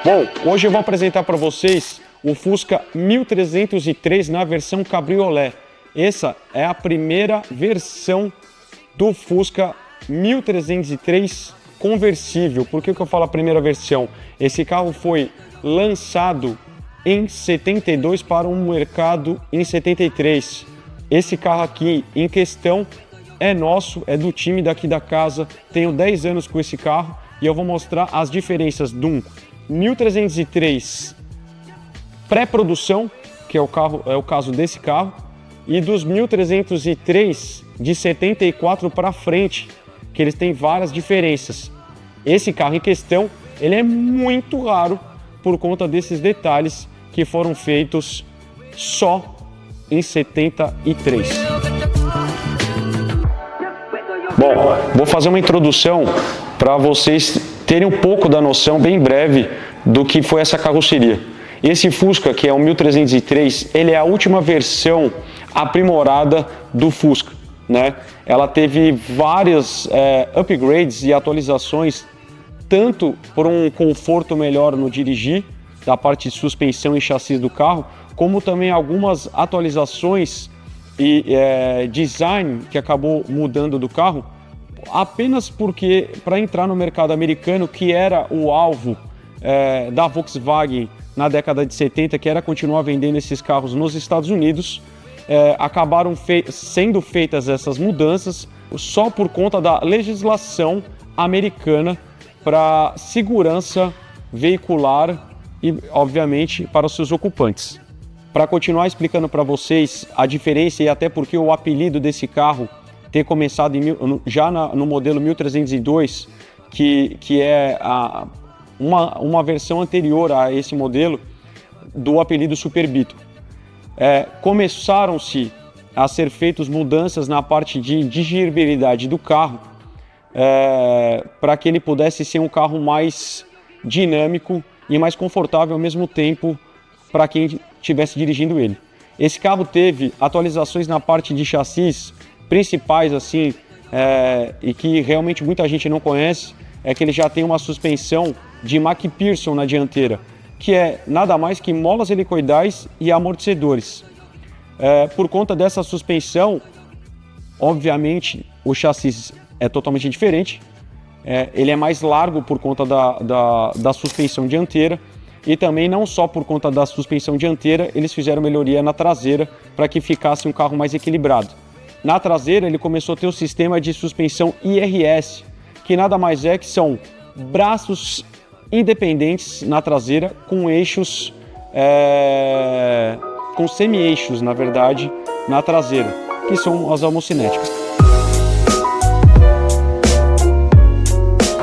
Bom, hoje eu vou apresentar para vocês o Fusca 1303 na versão Cabriolet. Essa é a primeira versão do Fusca 1303 conversível. Por que eu falo a primeira versão? Esse carro foi lançado em 72 para um mercado em 73. Esse carro aqui em questão é nosso, é do time daqui da casa. Tenho 10 anos com esse carro e eu vou mostrar as diferenças de um 1303 pré-produção, que é o caso desse carro, e dos 1303 de 74 para frente, que eles têm várias diferenças. Esse carro em questão, ele é muito raro por conta desses detalhes que foram feitos só em 73. Bom, vou fazer uma introdução para vocês terem um pouco da noção bem breve do que foi essa carroceria. Esse Fusca, que é o 1303, ele é a última versão aprimorada do Fusca, né? Ela teve vários upgrades e atualizações, tanto por um conforto melhor no dirigir, da parte de suspensão e chassi do carro, como também algumas atualizações e design que acabou mudando do carro, apenas porque para entrar no mercado americano, que era o alvo da Volkswagen na década de 70, que era continuar vendendo esses carros nos Estados Unidos, acabaram sendo feitas essas mudanças só por conta da legislação americana para segurança veicular e, obviamente, para os seus ocupantes. Para continuar explicando para vocês a diferença e até porque o apelido desse carro ter começado já no modelo 1302, que é uma versão anterior a esse modelo do apelido Super Beetle. Começaram-se a ser feitas mudanças na parte de dirigibilidade do carro para que ele pudesse ser um carro mais dinâmico e mais confortável ao mesmo tempo para quem estivesse dirigindo ele. Esse carro teve atualizações na parte de chassis principais, assim, e que realmente muita gente não conhece, é que ele já tem uma suspensão de McPherson na dianteira, que é nada mais que molas helicoidais e amortecedores. Por conta dessa suspensão, obviamente, o chassi é totalmente diferente. Ele é mais largo por conta da suspensão dianteira, e também não só por conta da suspensão dianteira, eles fizeram melhoria na traseira para que ficasse um carro mais equilibrado. Na traseira ele começou a ter o sistema de suspensão IRS, que nada mais é que são braços independentes na traseira com eixos, com semi-eixos, na verdade, na traseira, que são as homocinéticas.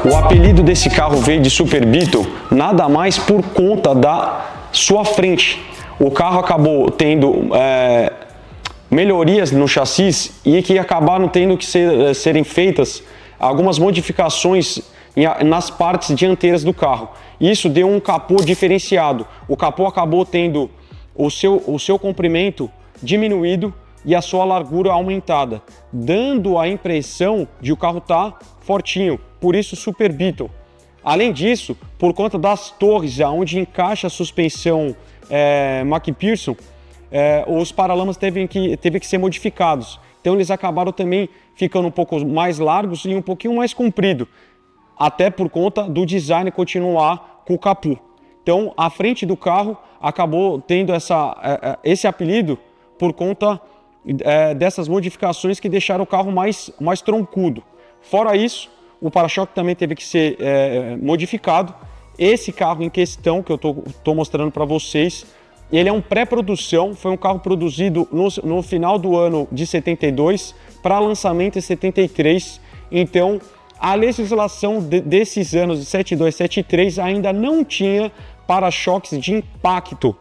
O apelido desse carro veio de Super Beetle nada mais por conta da sua frente. O carro acabou tendo melhorias no chassi e que acabaram tendo que serem feitas algumas modificações nas partes dianteiras do carro. Isso deu um capô diferenciado. O capô acabou tendo o seu comprimento diminuído e a sua largura aumentada, dando a impressão de o carro estar fortinho, por isso Super Beetle. Além disso, por conta das torres onde encaixa a suspensão McPherson, os paralamas teve que ser modificados. Então eles acabaram também ficando um pouco mais largos e um pouquinho mais comprido, até por conta do design continuar com o capô. Então a frente do carro acabou tendo esse apelido por conta dessas modificações que deixaram o carro mais troncudo. Fora isso, o para-choque também teve que ser modificado. Esse carro em questão que eu estou mostrando para vocês, ele é um pré-produção, foi um carro produzido no final do ano de 72 para lançamento em 73. Então, a legislação desses anos de 72 e 73 ainda não tinha para-choques de impacto.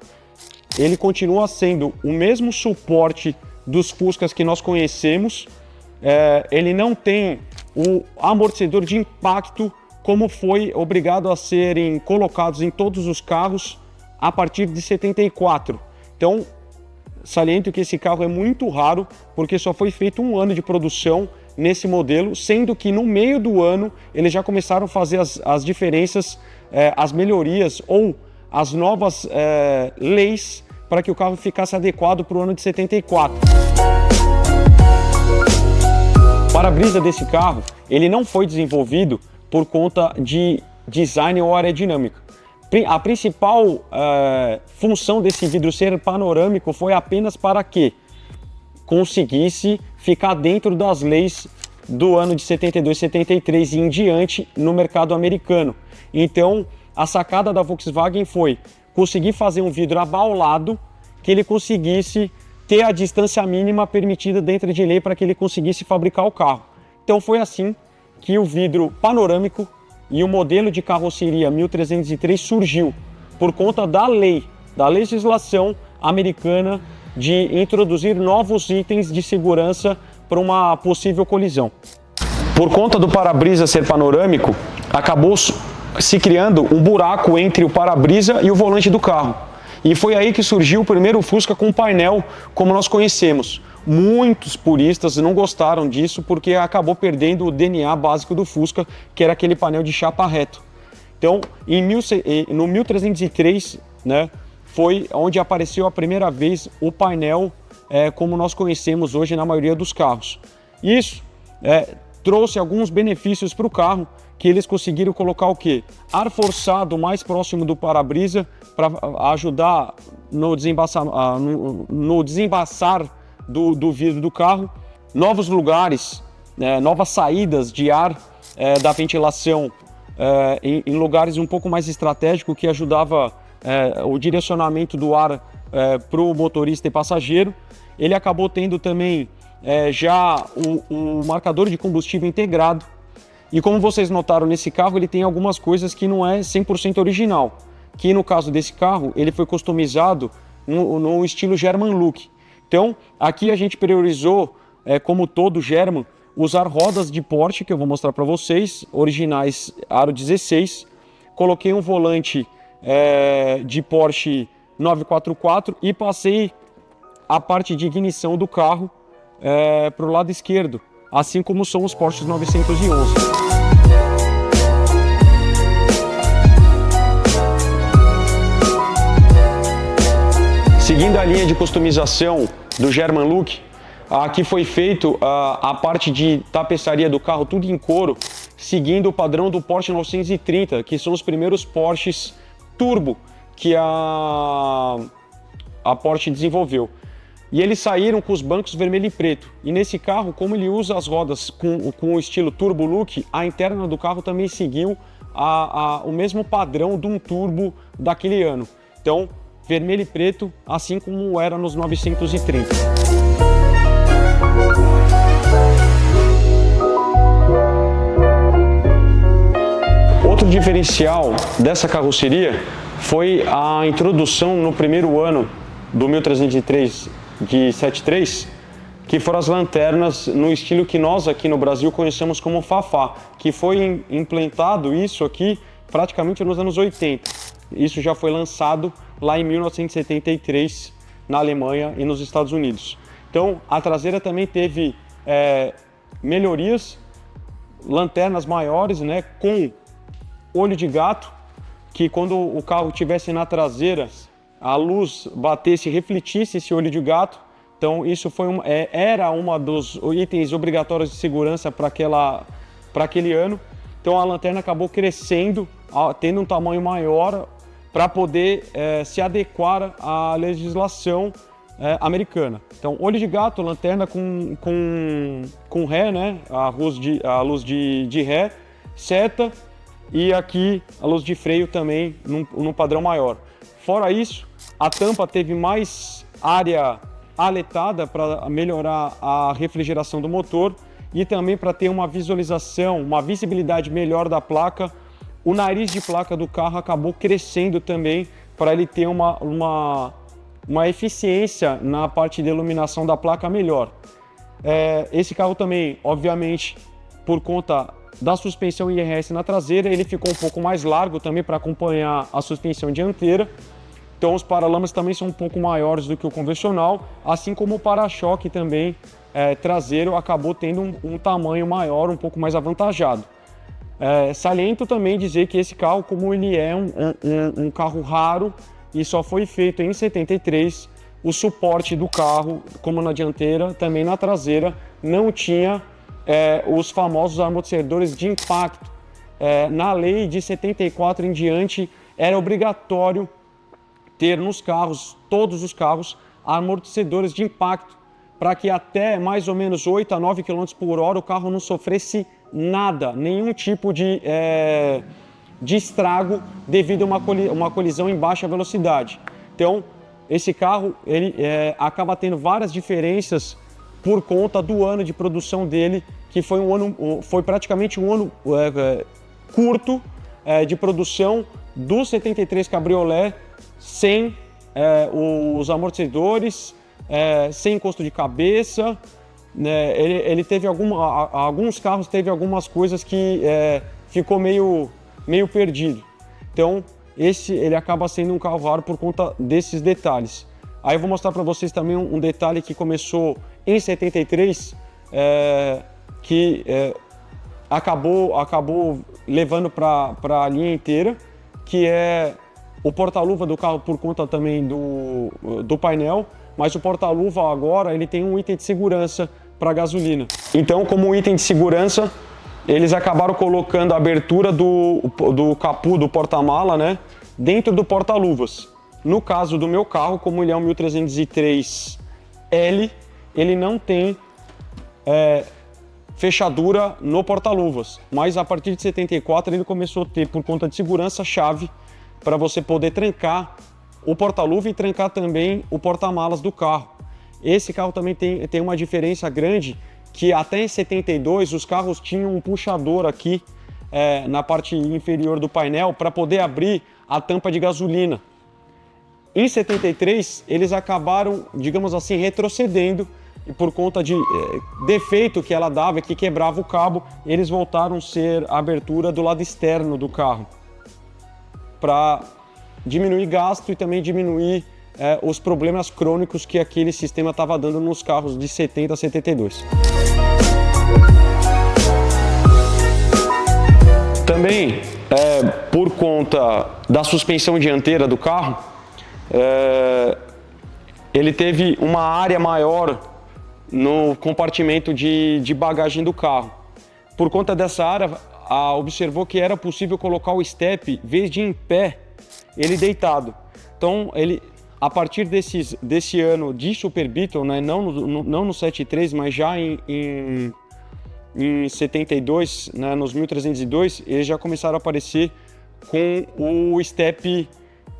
Ele continua sendo o mesmo suporte dos Fuscas que nós conhecemos. Ele não tem o amortecedor de impacto como foi obrigado a serem colocados em todos os carros a partir de 74. Então, saliento que esse carro é muito raro, porque só foi feito um ano de produção nesse modelo, sendo que no meio do ano eles já começaram a fazer as diferenças, as melhorias ou as novas leis para que o carro ficasse adequado para o ano de 74. O para-brisa desse carro, ele não foi desenvolvido por conta de design ou aerodinâmica. A principal função desse vidro ser panorâmico foi apenas para que conseguisse ficar dentro das leis do ano de 72, 73 e em diante no mercado americano. Então, a sacada da Volkswagen foi conseguir fazer um vidro abaulado que ele conseguisse ter a distância mínima permitida dentro de lei para que ele conseguisse fabricar o carro. Então foi assim que o vidro panorâmico e o modelo de carroceria 1303 surgiu, por conta da lei, da legislação americana de introduzir novos itens de segurança para uma possível colisão. Por conta do para-brisa ser panorâmico, acabou se criando um buraco entre o para-brisa e o volante do carro. E foi aí que surgiu o primeiro Fusca com painel como nós conhecemos. Muitos puristas não gostaram disso porque acabou perdendo o DNA básico do Fusca, que era aquele painel de chapa reto. Então, no 1303, né, foi onde apareceu a primeira vez o painel como nós conhecemos hoje na maioria dos carros. Isso trouxe alguns benefícios para o carro, que eles conseguiram colocar o quê? Ar forçado mais próximo do para-brisa para ajudar no desembaçar do vidro do carro, novos lugares, novas saídas de ar da ventilação em lugares um pouco mais estratégicos que ajudava o direcionamento do ar para o motorista e passageiro. Ele acabou tendo também já o marcador de combustível integrado. E como vocês notaram nesse carro, ele tem algumas coisas que não é 100% original. Que no caso desse carro, ele foi customizado no estilo German Look. Então, aqui a gente priorizou, como todo German, usar rodas de Porsche, que eu vou mostrar para vocês, originais aro 16. Coloquei um volante de Porsche 944 e passei a parte de ignição do carro para o lado esquerdo, assim como são os Porsches 911. Seguindo a linha de customização do German Look, aqui foi feito a parte de tapeçaria do carro, tudo em couro, seguindo o padrão do Porsche 930, que são os primeiros Porsches turbo que a Porsche desenvolveu. E eles saíram com os bancos vermelho e preto. E nesse carro, como ele usa as rodas com o estilo Turbo Look, a interna do carro também seguiu o mesmo padrão de um turbo daquele ano. Então, vermelho e preto, assim como era nos 930. Outro diferencial dessa carroceria foi a introdução no primeiro ano do 1303 de 73, que foram as lanternas no estilo que nós aqui no Brasil conhecemos como Fafá, que foi implantado isso aqui praticamente nos anos 80. Isso já foi lançado lá em 1973 na Alemanha e nos Estados Unidos. Então a traseira também teve melhorias, lanternas maiores, né, com olho de gato, que quando o carro estivesse na traseira, a luz batesse e refletisse esse olho de gato. Então isso foi era uma dos itens obrigatórios de segurança para aquele ano. Então a lanterna acabou crescendo, tendo um tamanho maior para poder se adequar à legislação americana. Então olho de gato, lanterna com ré, né? A luz de ré, seta, e aqui a luz de freio também num padrão maior. Fora isso, a tampa teve mais área aletada para melhorar a refrigeração do motor e também para ter uma visualização, uma visibilidade melhor da placa. O nariz de placa do carro acabou crescendo também para ele ter uma eficiência na parte de iluminação da placa melhor. Esse carro também, obviamente, por conta da suspensão IRS na traseira, ele ficou um pouco mais largo também para acompanhar a suspensão dianteira. Então os paralamas também são um pouco maiores do que o convencional, assim como o para-choque também traseiro acabou tendo um tamanho maior, um pouco mais avantajado. Saliento também dizer que esse carro, como ele é um carro raro e só foi feito em 73, o suporte do carro, como na dianteira, também na traseira, não tinha os famosos amortecedores de impacto. Na lei de 74 em diante, era obrigatório ter nos carros, todos os carros, amortecedores de impacto, para que até mais ou menos 8 a 9 km por hora o carro não sofresse nada, nenhum tipo de estrago devido a uma colisão em baixa velocidade. Então, esse carro ele acaba tendo várias diferenças por conta do ano de produção dele, que foi praticamente um ano curto de produção do 73 Cabriolet, sem os amortecedores, sem encosto de cabeça. Ele teve alguns carros, teve algumas coisas que ficou meio perdido. Então, ele acaba sendo um carro raro por conta desses detalhes. Aí eu vou mostrar para vocês também um detalhe que começou em 73, que acabou levando para a linha inteira, que é o porta-luva do carro por conta também do painel, mas o porta-luva agora ele tem um item de segurança para gasolina. Então, como item de segurança, eles acabaram colocando a abertura do capô do porta-mala, né, dentro do porta-luvas. No caso do meu carro, como ele é um 1303L, ele não tem fechadura no porta-luvas, mas a partir de 74 ele começou a ter, por conta de segurança, chave para você poder trancar o porta-luva e trancar também o porta-malas do carro. Esse carro também tem uma diferença grande, que até em 72 os carros tinham um puxador aqui na parte inferior do painel para poder abrir a tampa de gasolina. Em 73 eles acabaram, digamos assim, retrocedendo, e por conta de defeito que ela dava, que quebrava o cabo, eles voltaram a ser a abertura do lado externo do carro, para diminuir gasto e também diminuir os problemas crônicos que aquele sistema estava dando nos carros de 70 a 72. Também, por conta da suspensão dianteira do carro, ele teve uma área maior no compartimento de bagagem do carro. Por conta dessa área, observou que era possível colocar o step, em vez de em pé, ele deitado. Então, a partir desse ano de Super Beetle, né, não no 73, mas já em 72, né, nos 1302, eles já começaram a aparecer com o step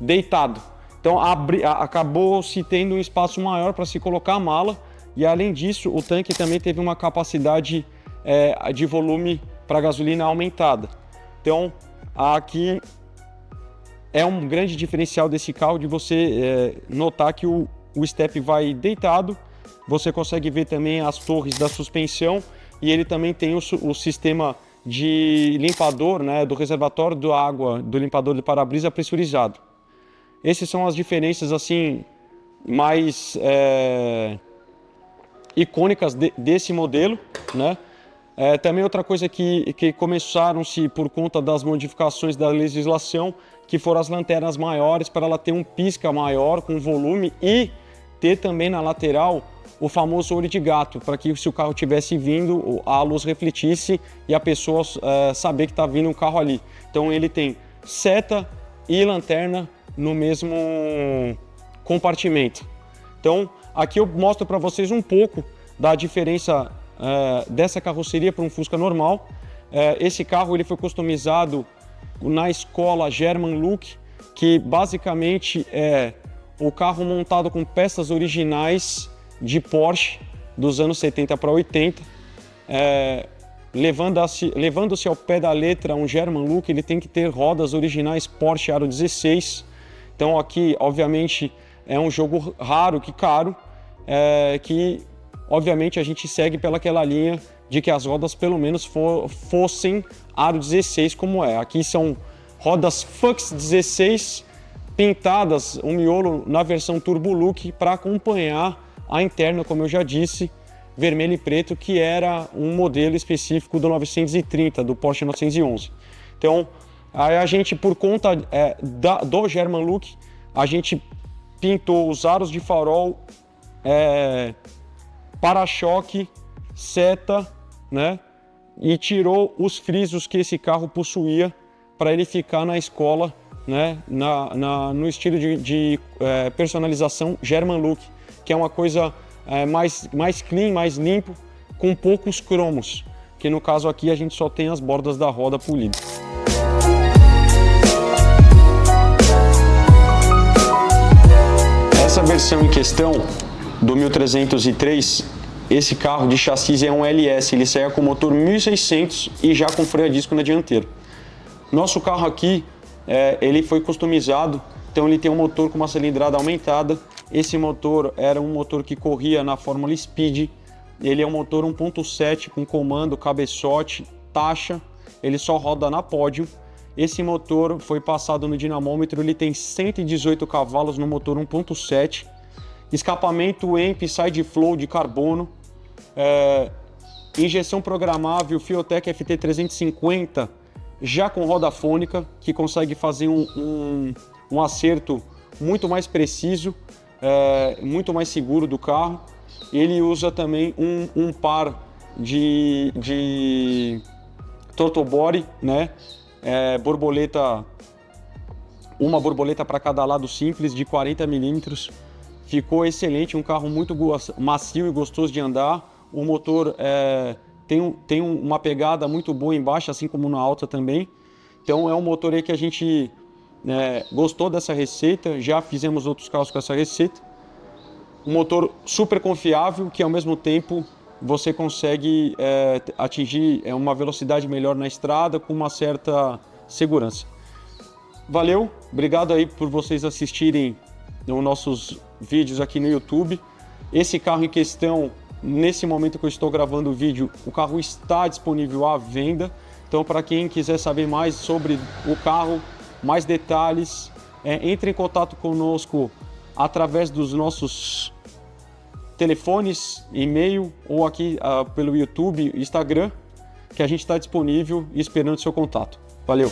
deitado. Então, acabou-se tendo um espaço maior para se colocar a mala, e além disso, o tanque também teve uma capacidade de volume para gasolina aumentada. Então, aqui é um grande diferencial desse carro, de você notar que o step vai deitado. Você consegue ver também as torres da suspensão, e ele também tem o sistema de limpador, né, do reservatório da água, do limpador de para-brisa pressurizado. Essas são as diferenças assim mais icônicas desse modelo, né? Também outra coisa que começaram-se por conta das modificações da legislação, que foram as lanternas maiores, para ela ter um pisca maior com volume, e ter também na lateral o famoso olho de gato, para que se o carro tivesse vindo, a luz refletisse e a pessoa saber que está vindo um carro ali. Então ele tem seta e lanterna no mesmo compartimento. Então aqui eu mostro para vocês um pouco da diferença dessa carroceria para um Fusca normal. Esse carro ele foi customizado na escola German Look, que basicamente é o carro montado com peças originais de Porsche dos anos 70 para 80, levando-se ao pé da letra um German Look. Ele tem que ter rodas originais Porsche Aro 16. Então aqui, obviamente, é um jogo raro que caro, que obviamente a gente segue pelaquela linha de que as rodas pelo menos fossem Aro 16 como é. Aqui são rodas Fux 16 pintadas, um miolo na versão Turbo Look, para acompanhar a interna, como eu já disse, vermelho e preto, que era um modelo específico do 930, do Porsche 911. Então, aí a gente, por conta do German Look, a gente pintou os aros de farol, para-choque, seta, né? E tirou os frisos que esse carro possuía para ele ficar na escola, né? No estilo de personalização German Look, que é uma coisa mais clean, mais limpo, com poucos cromos, que no caso aqui a gente só tem as bordas da roda polidas. Essa versão em questão do 1303, esse carro de chassi é um LS, ele saía com motor 1600 e já com freio a disco na dianteira. Nosso carro aqui, ele foi customizado, então ele tem um motor com uma cilindrada aumentada. Esse motor era um motor que corria na Fórmula Speed, ele é um motor 1.7 com comando, cabeçote, taxa, ele só roda na pódio. Esse motor foi passado no dinamômetro, ele tem 118 cavalos no motor 1.7, escapamento EMP Side Flow de carbono, injeção programável Fiotec FT350, já com roda fônica, que consegue fazer um acerto muito mais preciso, muito mais seguro do carro. Ele usa também um par de throttle body, né? Borboleta, uma borboleta para cada lado simples de 40 milímetros. Ficou excelente, um carro muito macio e gostoso de andar. O motor tem uma pegada muito boa embaixo, assim como na alta também. Então é um motor aí que a gente gostou dessa receita, já fizemos outros carros com essa receita. Um motor super confiável, que ao mesmo tempo você consegue atingir uma velocidade melhor na estrada com uma certa segurança. Valeu, obrigado aí por vocês assistirem os nossos vídeos aqui no YouTube. Esse carro em questão, nesse momento que eu estou gravando o vídeo, o carro está disponível à venda. Então, para quem quiser saber mais sobre o carro, mais detalhes, entre em contato conosco através dos nossos telefones, e-mail ou aqui pelo YouTube, Instagram, que a gente está disponível e esperando o seu contato. Valeu!